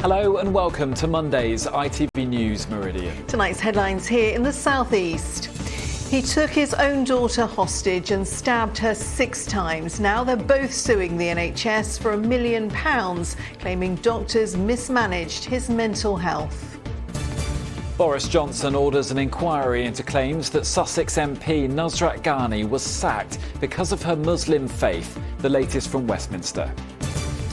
Hello and welcome to Monday's ITV News Meridian. Tonight's headlines here in the southeast. He took his own daughter hostage and stabbed her 6 times. Now they're both suing the NHS for £1 million, claiming doctors mismanaged his mental health. Boris Johnson orders an inquiry into claims that Sussex MP Nusrat Ghani was sacked because of her Muslim faith, the latest from Westminster.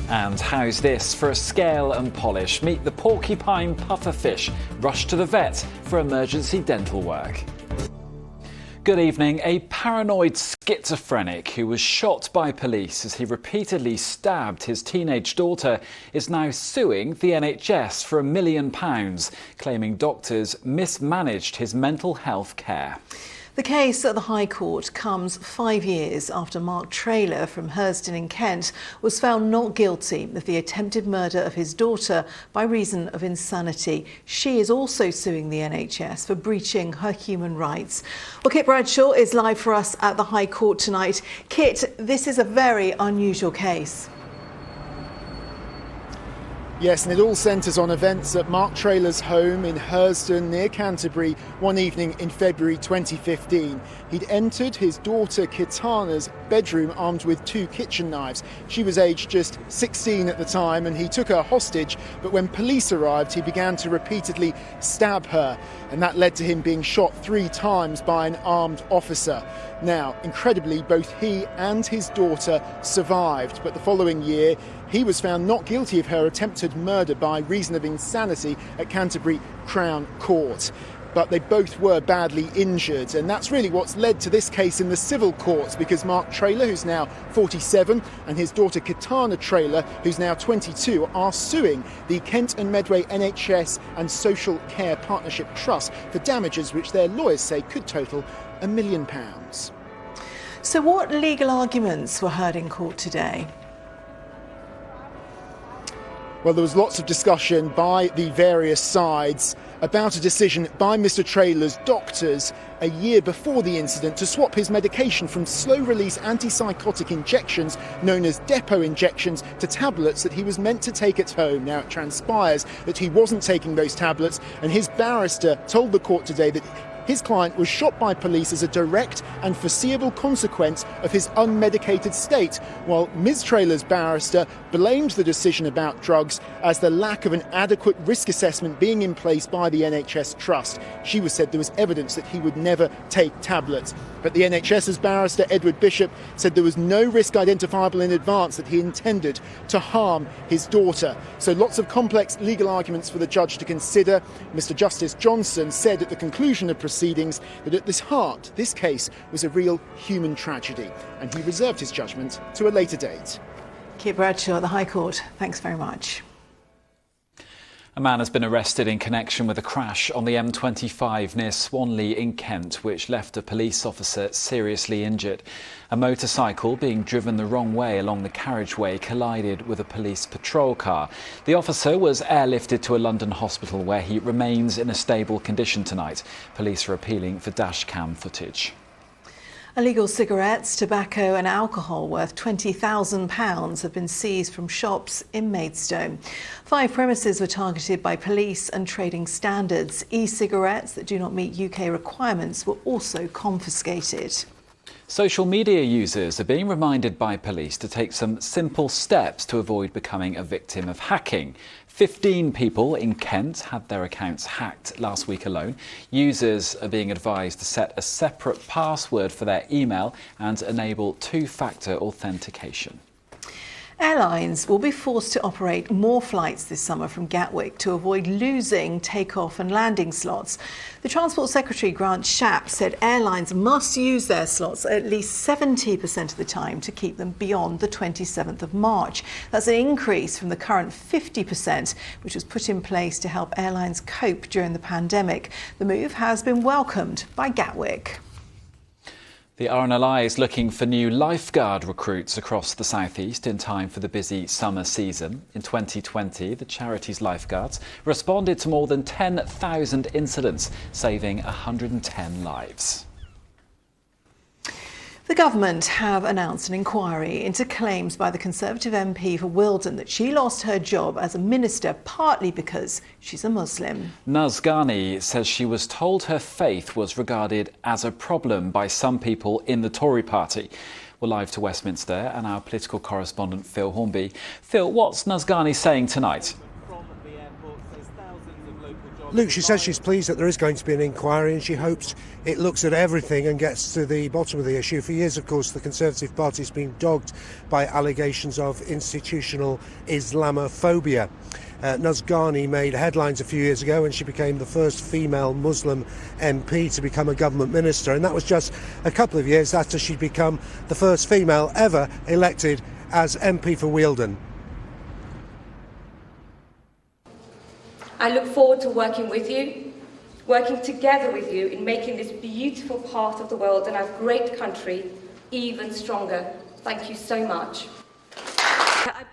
And how's this for a scale and polish? Meet the porcupine pufferfish rushed to the vet for emergency dental work. Good evening. A paranoid schizophrenic who was shot by police as he repeatedly stabbed his teenage daughter is now suing the NHS for £1 million, claiming doctors mismanaged his mental health care. The case at the High Court comes 5 years after Mark Traylor from Hersden in Kent was found not guilty of the attempted murder of his daughter by reason of insanity. She is also suing the NHS for breaching her human rights. Well, Kit Bradshaw is live for us at the High Court tonight. Kit, this is a very unusual case. Yes, and it all centres on events at Mark Traylor's home in Hersden near Canterbury one evening in February 2015. He'd entered his daughter Kitana's bedroom armed with 2 kitchen knives. She was aged just 16 at the time and he took her hostage, but when police arrived he began to repeatedly stab her, and that led to him being shot 3 times by an armed officer. Now, incredibly, both he and his daughter survived, but the following year he was found not guilty of her attempted murder by reason of insanity at Canterbury Crown Court. But they both were badly injured, and that's really what's led to this case in the civil courts, because Mark Traylor, who's now 47, and his daughter Kitana Traylor, who's now 22, are suing the Kent and Medway NHS and Social Care Partnership Trust for damages which their lawyers say could total £1 million. So what legal arguments were heard in court today? Well, there was lots of discussion by the various sides about a decision by Mr. Traylor's doctors a year before the incident to swap his medication from slow-release antipsychotic injections known as depot injections to tablets that he was meant to take at home. Now, it transpires that he wasn't taking those tablets, and his barrister told the court today that his client was shot by police as a direct and foreseeable consequence of his unmedicated state, while Ms. Traylor's barrister blamed the decision about drugs as the lack of an adequate risk assessment being in place by the NHS Trust. She was said there was evidence that he would never take tablets. But the NHS's barrister, Edward Bishop, said there was no risk identifiable in advance that he intended to harm his daughter. So lots of complex legal arguments for the judge to consider. Mr. Justice Johnson said at the conclusion of proceedings that at this heart, this case was a real human tragedy, and he reserved his judgment to a later date. Kit Bradshaw at the High Court, thanks very much. A man has been arrested in connection with a crash on the M25 near Swanley in Kent, which left a police officer seriously injured. A motorcycle being driven the wrong way along the carriageway collided with a police patrol car. The officer was airlifted to a London hospital where he remains in a stable condition tonight. Police are appealing for dashcam footage. Illegal cigarettes, tobacco and alcohol worth £20,000 have been seized from shops in Maidstone. 5 premises were targeted by police and trading standards. E-cigarettes that do not meet UK requirements were also confiscated. Social media users are being reminded by police to take some simple steps to avoid becoming a victim of hacking. 15 people in Kent had their accounts hacked last week alone. Users are being advised to set a separate password for their email and enable 2-factor authentication. Airlines will be forced to operate more flights this summer from Gatwick to avoid losing takeoff and landing slots. The Transport Secretary, Grant Shapps, said airlines must use their slots at least 70% of the time to keep them beyond the 27th of March. That's an increase from the current 50%, which was put in place to help airlines cope during the pandemic. The move has been welcomed by Gatwick. The RNLI is looking for new lifeguard recruits across the southeast in time for the busy summer season. In 2020, the charity's lifeguards responded to more than 10,000 incidents, saving 110 lives. The government have announced an inquiry into claims by the Conservative MP for Wilton that she lost her job as a minister partly because she's a Muslim. Naz Ghani says she was told her faith was regarded as a problem by some people in the Tory party. We're live to Westminster and our political correspondent Phil Hornby. Phil, what's Naz Ghani saying tonight? Luke, she says she's pleased that there is going to be an inquiry and she hopes it looks at everything and gets to the bottom of the issue. For years, of course, the Conservative Party has been dogged by allegations of institutional Islamophobia. Naz Ghani made headlines a few years ago when she became the first female Muslim MP to become a government minister, and that was just a couple of years after she'd become the first female ever elected as MP for Wealdon. I look forward to working with you, working together with you in making this beautiful part of the world and our great country even stronger. Thank you so much.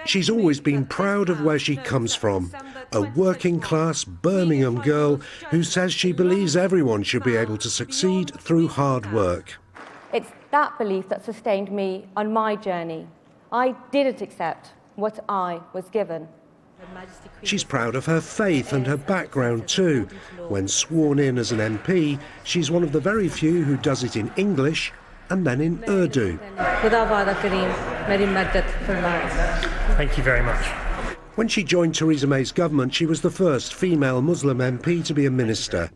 She's always been proud of where she comes from, a working-class Birmingham girl who says she believes everyone should be able to succeed through hard work. It's that belief that sustained me on my journey. I didn't accept what I was given. She's proud of her faith and her background too. When sworn in as an MP, she's one of the very few who does it in English and then in Urdu. Thank you very much. When she joined Theresa May's government, she was the first female Muslim MP to be a minister.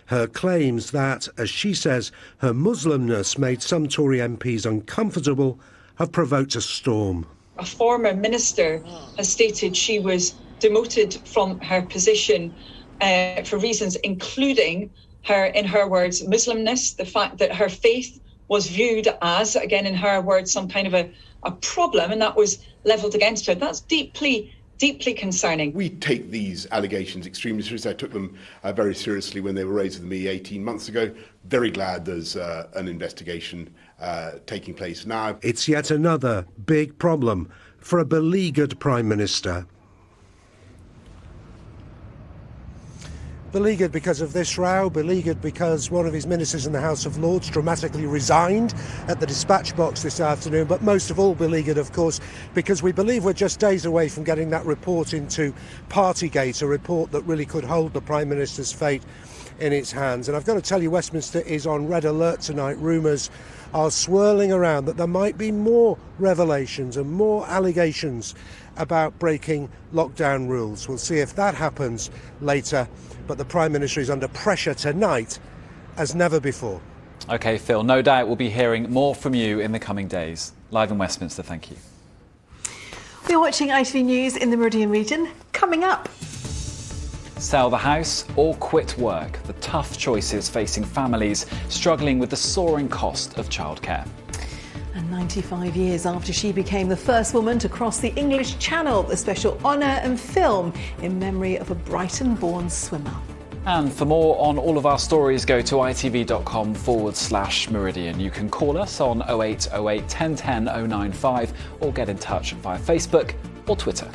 Her claims that, as she says, her Muslimness made some Tory MPs uncomfortable have provoked a storm. A former minister has stated she was demoted from her position for reasons including her, in her words, Muslimness, the fact that her faith was viewed as, again in her words, some kind of a problem, and that was levelled against her. That's deeply concerning. We take these allegations extremely seriously. I took them very seriously when they were raised with me 18 months ago. Very glad there's an investigation taking place now. It's yet another big problem for a beleaguered Prime Minister. Beleaguered because of this row, beleaguered because one of his ministers in the House of Lords dramatically resigned at the dispatch box this afternoon, but most of all beleaguered, of course, because we believe we're just days away from getting that report into Partygate, a report that really could hold the Prime Minister's fate in its hands. And I've got to tell you, Westminster is on red alert tonight. Rumours are swirling around that there might be more revelations and more allegations about breaking lockdown rules. We'll see if that happens later, but the Prime Minister is under pressure tonight as never before. OK, Phil, no doubt we'll be hearing more from you in the coming days. Live in Westminster, thank you. We're watching ITV News in the Meridian region. Coming up. Sell the house or quit work. The tough choices facing families struggling with the soaring cost of childcare. And 95 years after she became the first woman to cross the English Channel, a special honour and film in memory of a Brighton-born swimmer. And for more on all of our stories, go to itv.com/Meridian. You can call us on 0808 1010 095 or get in touch via Facebook or Twitter.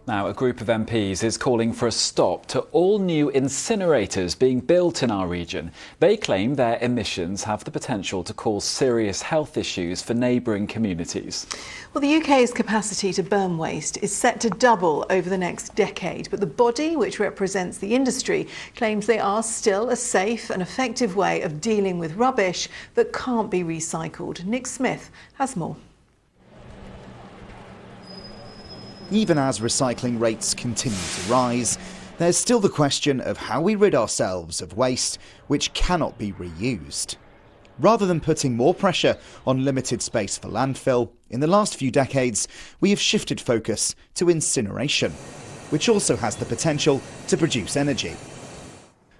Now, a group of MPs is calling for a stop to all new incinerators being built in our region. They claim their emissions have the potential to cause serious health issues for neighbouring communities. Well, the UK's capacity to burn waste is set to double over the next decade, but the body, which represents the industry, claims they are still a safe and effective way of dealing with rubbish that can't be recycled. Nick Smith has more. Even as recycling rates continue to rise, there's still the question of how we rid ourselves of waste which cannot be reused. Rather than putting more pressure on limited space for landfill, in the last few decades we have shifted focus to incineration, which also has the potential to produce energy.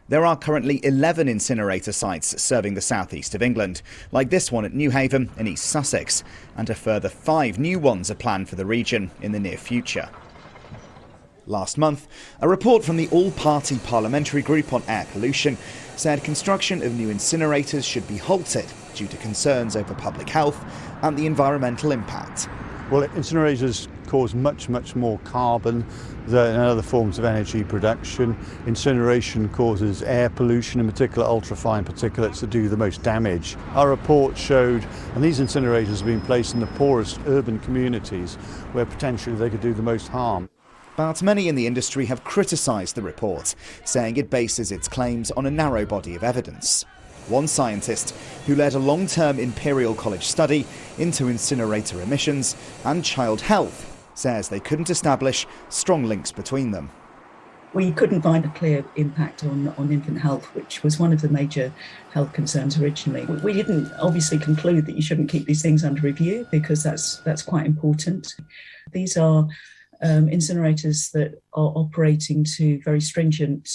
There are currently 11 incinerator sites serving the southeast of England, like this one at Newhaven in East Sussex, and a further 5 new ones are planned for the region in the near future. Last month, a report from the All-Party Parliamentary Group on Air Pollution said construction of new incinerators should be halted due to concerns over public health and the environmental impact. Well, incinerators cause much more carbon than other forms of energy production. Incineration causes air pollution, in particular ultrafine particulates that do the most damage. Our report showed, and these incinerators have been placed in the poorest urban communities where potentially they could do the most harm. But many in the industry have criticised the report, saying it bases its claims on a narrow body of evidence. One scientist, who led a long-term Imperial College study into incinerator emissions and child health, says they couldn't establish strong links between them. We couldn't find a clear impact on infant health, which was one of the major health concerns originally. We didn't obviously conclude that you shouldn't keep these things under review, because that's quite important. These are incinerators that are operating to very stringent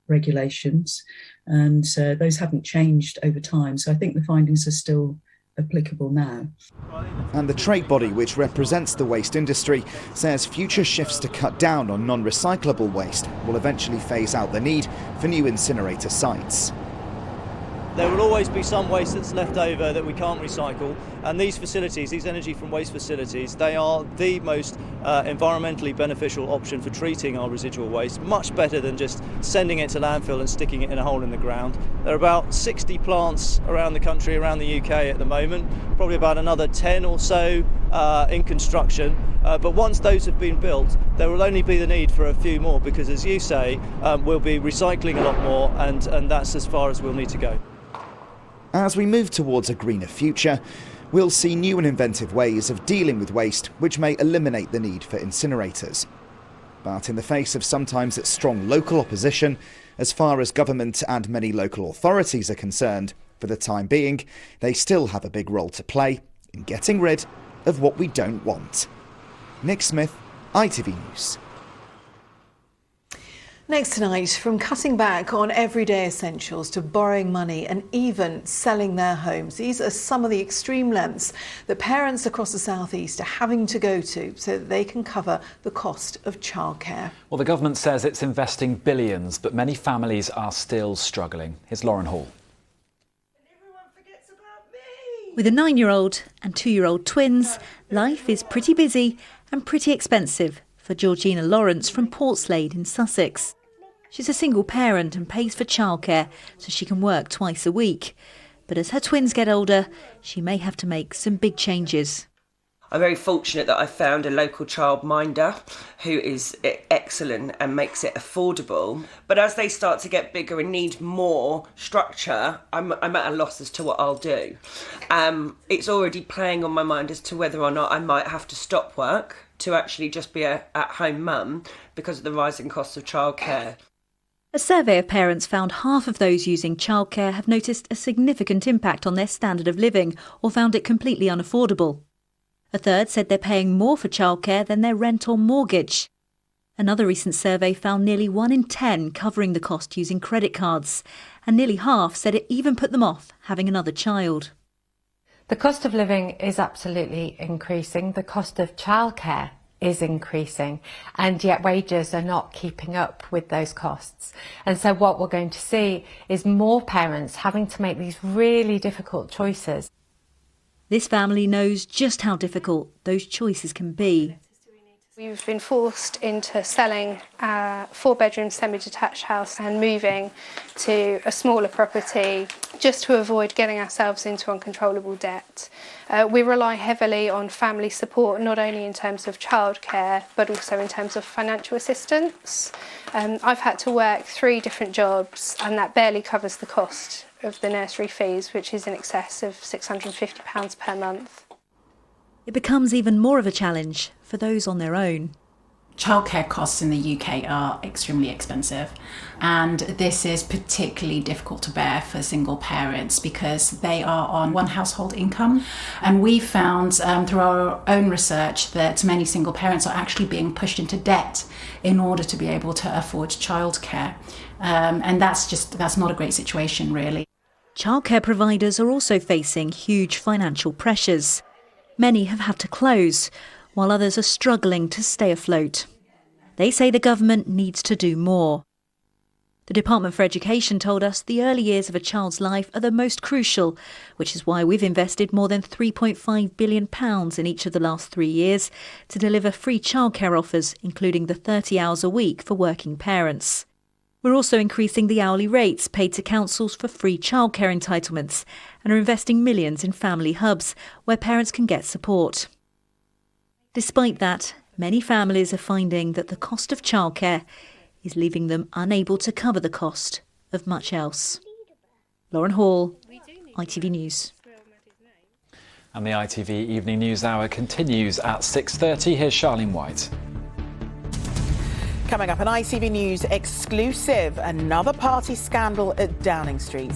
regulations, and those haven't changed over time. So I think the findings are still applicable now. And the trade body which represents the waste industry says future shifts to cut down on non-recyclable waste will eventually phase out the need for new incinerator sites. There will always be some waste that's left over that we can't recycle, and these facilities, these energy from waste facilities, they are the most environmentally beneficial option for treating our residual waste, much better than just sending it to landfill and sticking it in a hole in the ground. There are about 60 plants around the country, around the UK at the moment, probably about another 10 or so in construction, but once those have been built, there will only be the need for a few more, because as you say, we'll be recycling a lot more, and that's as far as we'll need to go. As we move towards a greener future, we'll see new and inventive ways of dealing with waste which may eliminate the need for incinerators. But in the face of sometimes strong local opposition, as far as government and many local authorities are concerned, for the time being, they still have a big role to play in getting rid of what we don't want. Nick Smith, ITV News. Next tonight, from cutting back on everyday essentials to borrowing money and even selling their homes, these are some of the extreme lengths that parents across the South East are having to go to so that they can cover the cost of childcare. Well, the government says it's investing billions, but many families are still struggling. Here's Lauren Hall. With a 9-year-old and 2-year-old twins, life is pretty busy and pretty expensive for Georgina Lawrence from Portslade in Sussex. She's a single parent and pays for childcare so she can work twice a week. But as her twins get older, she may have to make some big changes. I'm very fortunate that I found a local childminder who is excellent and makes it affordable. But as they start to get bigger and need more structure, I'm at a loss as to what I'll do. It's already playing on my mind as to whether or not I might have to stop work to actually just be a at-home mum because of the rising costs of childcare. A survey of parents found half of those using childcare have noticed a significant impact on their standard of living or found it completely unaffordable. A third said they're paying more for childcare than their rent or mortgage. Another recent survey found nearly 1 in 10 covering the cost using credit cards, and nearly half said it even put them off having another child. The cost of living is absolutely increasing. The cost of childcare is increasing, and yet wages are not keeping up with those costs. And so what we're going to see is more parents having to make these really difficult choices. This family knows just how difficult those choices can be. We've been forced into selling a 4-bedroom semi-detached house and moving to a smaller property just to avoid getting ourselves into uncontrollable debt. We rely heavily on family support, not only in terms of childcare, but also in terms of financial assistance. I've had to work 3 different jobs, and that barely covers the cost of the nursery fees, which is in excess of £650 per month. It becomes even more of a challenge for those on their own. Childcare costs in the UK are extremely expensive, and this is particularly difficult to bear for single parents because they are on one household income. And we've found through our own research that many single parents are actually being pushed into debt in order to be able to afford childcare. And that's not a great situation, really. Childcare providers are also facing huge financial pressures. Many have had to close, while others are struggling to stay afloat. They say the government needs to do more. The Department for Education told us the early years of a child's life are the most crucial, which is why we've invested more than £3.5 billion in each of the last 3 years to deliver free childcare offers, including the 30 hours a week for working parents. We're also increasing the hourly rates paid to councils for free childcare entitlements and are investing millions in family hubs where parents can get support. Despite that, many families are finding that the cost of childcare is leaving them unable to cover the cost of much else. Lauren Hall, ITV News. And the ITV Evening News Hour continues at 6:30. Here's Charlene White. Coming up, an ITV News exclusive, another party scandal at Downing Street.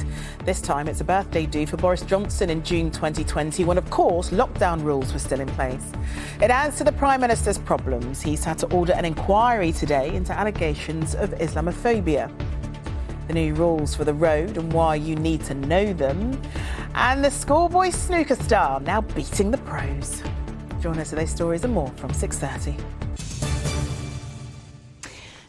This time it's a birthday do for Boris Johnson in June 2020, when of course lockdown rules were still in place. It adds to the Prime Minister's problems. He's had to order an inquiry today into allegations of Islamophobia. The new rules for the road and why you need to know them. And the schoolboy snooker star now beating the pros. Join us for those stories and more from 6:30.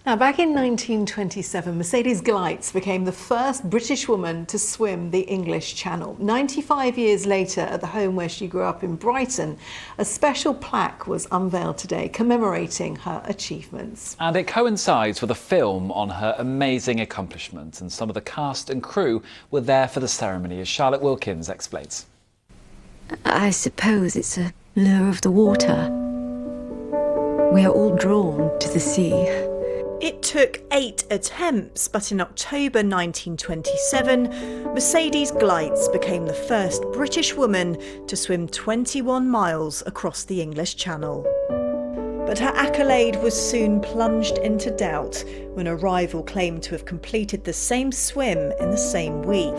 Now, back in 1927, Mercedes Gleitz became the first British woman to swim the English Channel. 95 years later, at the home where she grew up in Brighton, a special plaque was unveiled today commemorating her achievements. And it coincides with a film on her amazing accomplishment, and some of the cast and crew were there for the ceremony, as Charlotte Wilkins explains. I suppose it's a lure of the water. We are all drawn to the sea. It took 8 attempts, but in October 1927, Mercedes Gleitz became the first British woman to swim 21 miles across the English Channel. But her accolade was soon plunged into doubt when a rival claimed to have completed the same swim in the same week.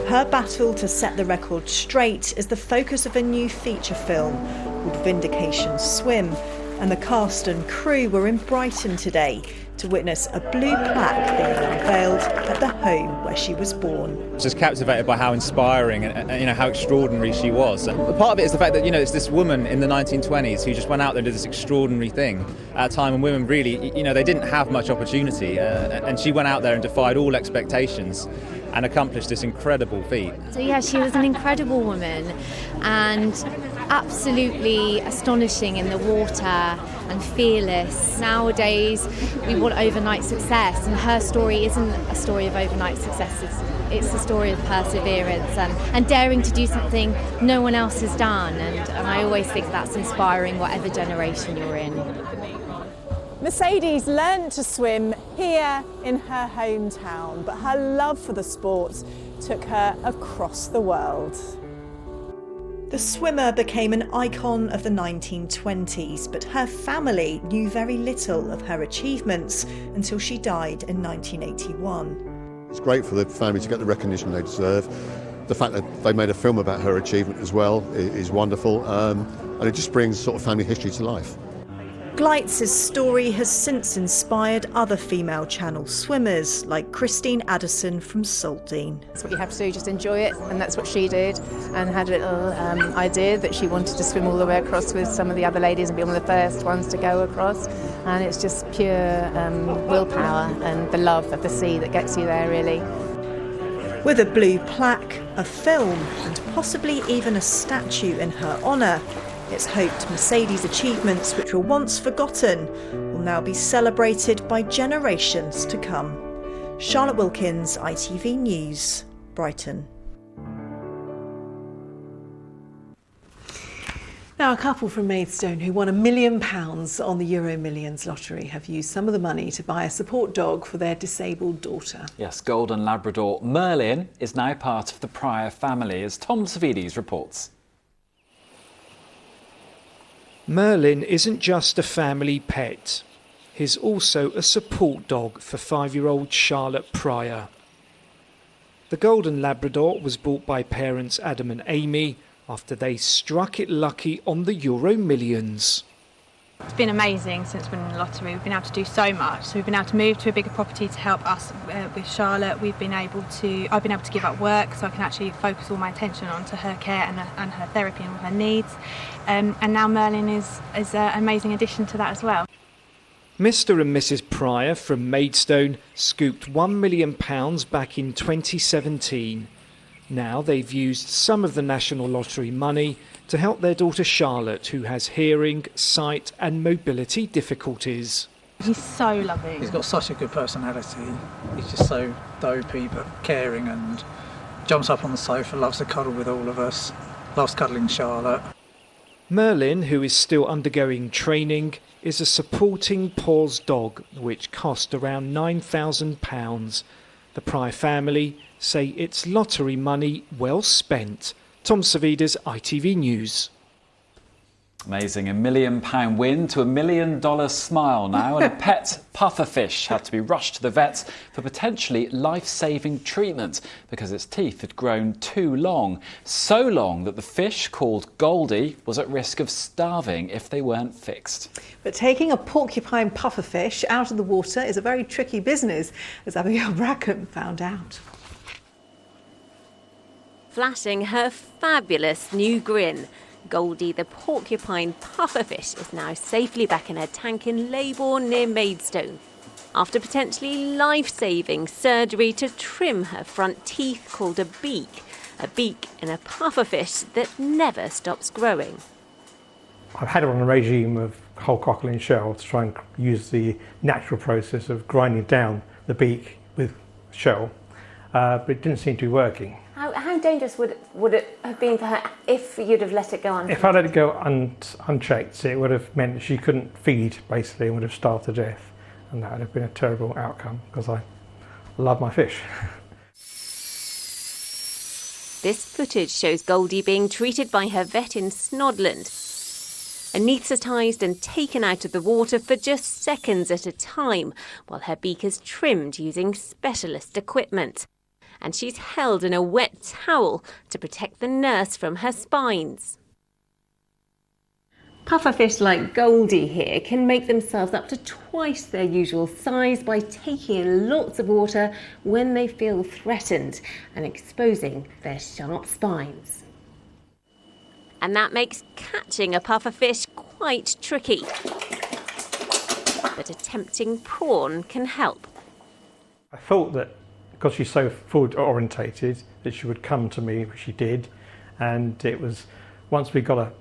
Her battle to set the record straight is the focus of a new feature film called Vindication Swim, and the cast and crew were in Brighton today to witness a blue plaque being unveiled at the home where she was born. I was just captivated by how inspiring and how extraordinary she was. And part of it is the fact that it's this woman in the 1920s who just went out there and did this extraordinary thing at a time when women really, they didn't have much opportunity, and she went out there and defied all expectations and accomplished this incredible feat. So yeah, she was an incredible woman and absolutely astonishing in the water and fearless. Nowadays we want overnight success, and her story isn't a story of overnight success. It's a story of perseverance and daring to do something no one else has done, and I always think that's inspiring whatever generation you're in. Mercedes learned to swim here in her hometown, but her love for the sport took her across the world. The swimmer became an icon of the 1920s, but her family knew very little of her achievements until she died in 1981. It's great for the family to get the recognition they deserve. The fact that they made a film about her achievement as well is wonderful, and it just brings sort of family history to life. Gleitz's story has since inspired other female channel swimmers like Christine Addison from Saltdean. That's what you have to do, just enjoy it, and that's what she did, and had a little idea that she wanted to swim all the way across with some of the other ladies and be one of the first ones to go across, and it's just pure willpower and the love of the sea that gets you there, really. With a blue plaque, a film and possibly even a statue in her honour, it's hoped Mercedes' achievements, which were once forgotten, will now be celebrated by generations to come. Charlotte Wilkins, ITV News, Brighton. Now, a couple from Maidstone who won £1 million on the Euro Millions lottery have used some of the money to buy a support dog for their disabled daughter. Yes, Golden Labrador Merlin is now part of the Pryor family, as Tom Savides reports. Merlin isn't just a family pet. He's also a support dog for 5-year-old Charlotte Pryor. The Golden Labrador was bought by parents Adam and Amy after they struck it lucky on the Euro Millions. It's been amazing since winning the lottery. We've been able to do so much. So we've been able to move to a bigger property to help us with Charlotte. I've been able to give up work so I can actually focus all my attention onto her care and her therapy and all her needs. And now Merlin is an amazing addition to that as well. Mr and Mrs Pryor from Maidstone scooped £1 million back in 2017. Now they've used some of the National Lottery money to help their daughter Charlotte, who has hearing, sight and mobility difficulties. He's so loving. He's got such a good personality. He's just so dopey but caring, and jumps up on the sofa, loves to cuddle with all of us, loves cuddling Charlotte. Merlin, who is still undergoing training, is a supporting paws dog which cost around £9,000. The Pryor family say it's lottery money well spent. Tom Savidas, ITV News. Amazing. £1 million win to $1 million smile now, and a pet pufferfish had to be rushed to the vets for potentially life-saving treatment because its teeth had grown too long. So long that the fish, called Goldie, was at risk of starving if they weren't fixed. But taking a porcupine pufferfish out of the water is a very tricky business, as Abigail Bracken found out. Flashing her fabulous new grin, Goldie the porcupine pufferfish is now safely back in her tank in Leybourne near Maidstone, after potentially life-saving surgery to trim her front teeth called a beak in a pufferfish that never stops growing. I've had her on a regime of whole crocodile shell to try and use the natural process of grinding down the beak with shell, but it didn't seem to be working. How dangerous would it have been for her if you'd have let it go on? If I let it go unchecked, it would have meant that she couldn't feed, basically, and would have starved to death. And that would have been a terrible outcome, because I love my fish. This footage shows Goldie being treated by her vet in Snodland, anaesthetised and taken out of the water for just seconds at a time, while her beak is trimmed using specialist equipment. And she's held in a wet towel to protect the nurse from her spines. Pufferfish like Goldie here can make themselves up to twice their usual size by taking in lots of water when they feel threatened and exposing their sharp spines. And that makes catching a pufferfish quite tricky. But a tempting prawn can help. I thought that because she's so food orientated that she would come to me, which she did, and it was once we got her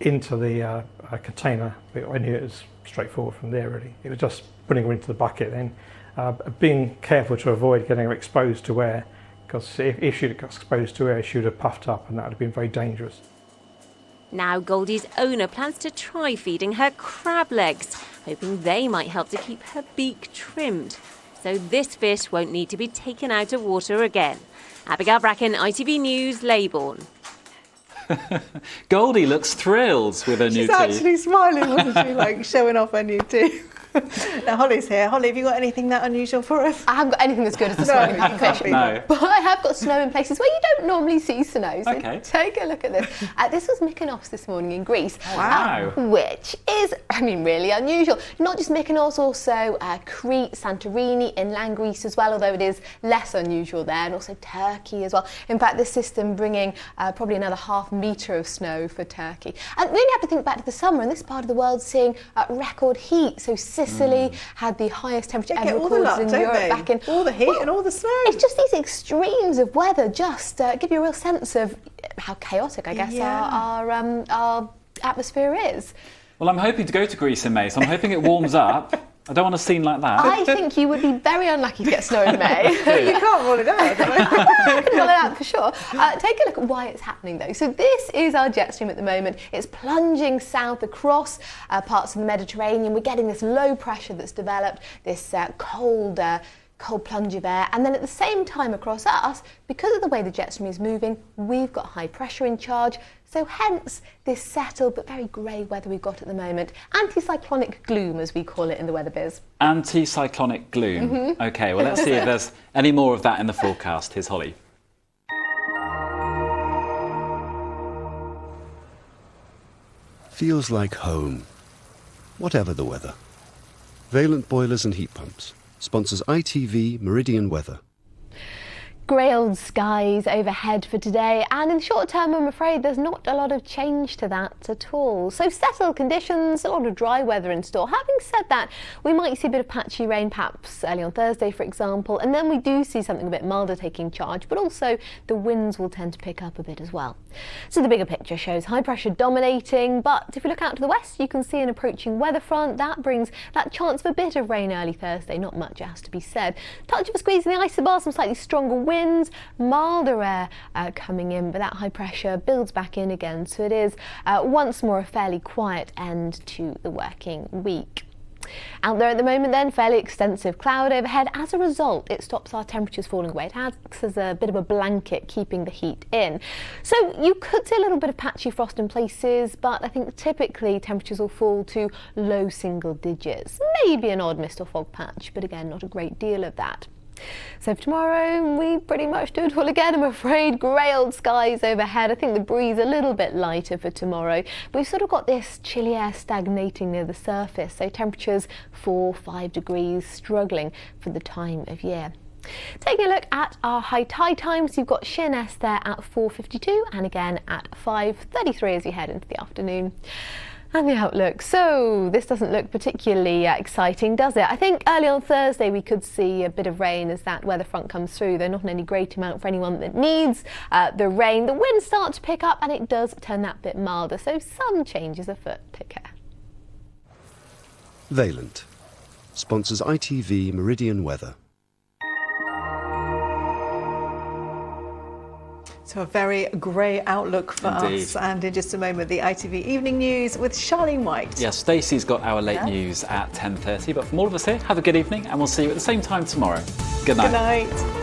into the container, I knew it was straightforward from there really. It was just putting her into the bucket then, being careful to avoid getting her exposed to air, because if she'd got exposed to air she would have puffed up and that would have been very dangerous. Now Goldie's owner plans to try feeding her crab legs, hoping they might help to keep her beak trimmed, so this fish won't need to be taken out of water again. Abigail Bracken, ITV News, Leybourne. Goldie looks thrilled with her new teeth. She's actually smiling, wasn't she? Like showing off her new teeth. Now Holly's here. Holly, have you got anything that unusual for us? I haven't got anything as good as the snow in fish. No. But I have got snow in places where you don't normally see snow. So Okay. take a look at this. This was Mykonos this morning in Greece. Wow. Which is, really unusual. Not just Mykonos, also Crete, Santorini, inland Greece as well, although it is less unusual there, and also Turkey as well. In fact, this system bringing probably another ½ metre of snow for Turkey. And we only have to think back to the summer, and this part of the world seeing record heat. So Sicily had the highest temperature ever recorded in Europe back in... All the heat and all the snow. It's just these extremes of weather just give you a real sense of how chaotic, I guess, our atmosphere is. Well, I'm hoping to go to Greece in May, so I'm hoping it warms up. I don't want a scene like that. I think you would be very unlucky to get snow in May. You can't rule it out. I can rule it out for sure. Take a look at why it's happening though. So this is our jet stream at the moment. It's plunging south across parts of the Mediterranean. We're getting this low pressure that's developed, this cold plunge of air, and then at the same time across us, because of the way the jet stream is moving, we've got high pressure in charge, so hence this settled but very grey weather we've got at the moment. Anticyclonic gloom, as we call it in the weather biz. Anticyclonic gloom. OK, well, let's see if there's any more of that in the forecast. Here's Holly. Feels like home, whatever the weather. Valent Boilers and Heat Pumps sponsors ITV Meridian Weather. Grey old skies overhead for today, and in the short term I'm afraid there's not a lot of change to that at all. So settled conditions, a lot of dry weather in store. Having said that, we might see a bit of patchy rain perhaps early on Thursday, for example, and then we do see something a bit milder taking charge, but also the winds will tend to pick up a bit as well. So the bigger picture shows high pressure dominating, but if we look out to the west you can see an approaching weather front that brings that chance of a bit of rain early Thursday. Not much has to be said. Touch of a squeeze in the isobar, some slightly stronger winds, milder air coming in, but that high pressure builds back in again, so it is once more a fairly quiet end to the working week. Out there at the moment then, fairly extensive cloud overhead. As a result, it stops our temperatures falling away. It acts as a bit of a blanket keeping the heat in. So you could see a little bit of patchy frost in places, but I think typically temperatures will fall to low single digits. Maybe an odd mist or fog patch, but again, not a great deal of that. So for tomorrow, we pretty much do it all again, I'm afraid. Grey old skies overhead. I think the breeze a little bit lighter for tomorrow. But we've sort of got this chilly air stagnating near the surface, so temperatures 4-5 degrees, struggling for the time of year. Taking a look at our high tide times, you've got Sheerness there at 4:52 and again at 5:33 as you head into the afternoon. And the outlook. So this doesn't look particularly exciting, does it? I think early on Thursday we could see a bit of rain as that weather front comes through, though not in any great amount for anyone that needs the rain. The winds start to pick up and it does turn that bit milder, so some changes afoot. Take care. Valent sponsors ITV Meridian Weather. So a very grey outlook for us, and in just a moment the ITV Evening News with Charlene White. Yes, Stacey's got our late news at 10:30, but from all of us here, have a good evening and we'll see you at the same time tomorrow. Good night. Good night.